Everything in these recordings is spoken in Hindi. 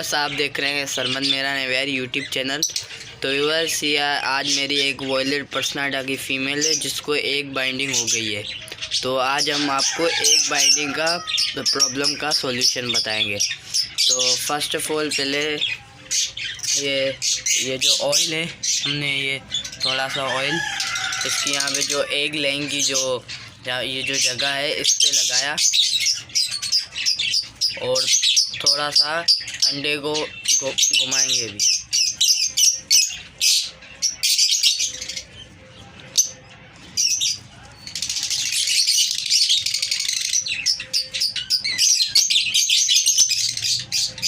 व्यूअर्स आप देख रहे हैं सरमद मेरा नेवेयर यूट्यूब चैनल। तो व्यूअर्स ये आज मेरी एक वॉयलेट पर्सनाटा की फ़ीमेल है जिसको एक बाइंडिंग हो गई है। तो आज हम आपको एक बाइंडिंग का प्रॉब्लम का सॉल्यूशन बताएंगे। तो फर्स्ट ऑफ ऑल पहले ये जो ऑयल है, हमने ये थोड़ा सा ऑयल इसकी यहाँ पे जो एग लेइंग की ये जो जगह है इस पे लगाया और थोड़ा सा अंडे को घुमाएंगे भी।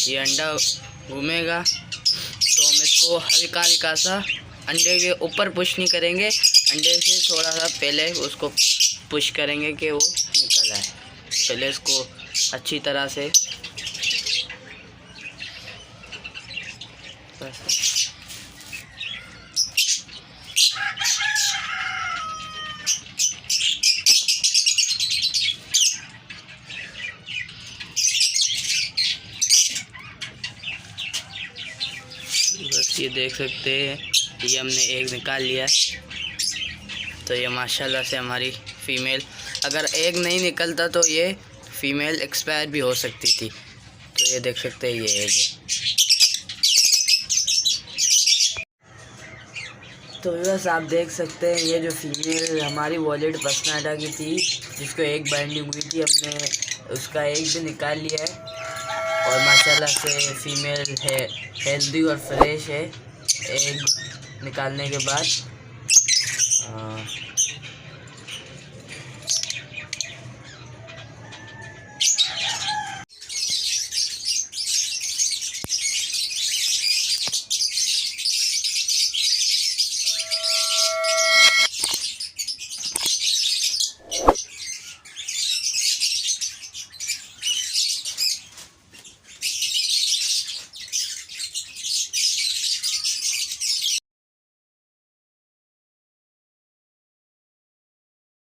ये अंडा घूमेगा तो हम इसको हल्का हल्का सा अंडे के ऊपर पुश नहीं करेंगे, अंडे से थोड़ा सा पहले उसको पुश करेंगे कि वो निकल आए। पहले इसको अच्छी तरह से बस ये देख सकते हैं, ये हमने एग निकाल लिया है। तो ये माशाल्लाह से हमारी फ़ीमेल, अगर एग नहीं निकलता तो ये फ़ीमेल एक्सपायर भी हो सकती थी। तो ये देख सकते हैं ये एग है। तो बस आप देख सकते हैं ये जो फ़ीमेल हमारी वॉयलेट पर्सनाटा की थी जिसको एक बाइंडिंग हुई थी, हमने उसका एग भी निकाल लिया है और माशाल्लाह से फ़ीमेल है हेल्दी और फ्रेश है एग निकालने के बाद।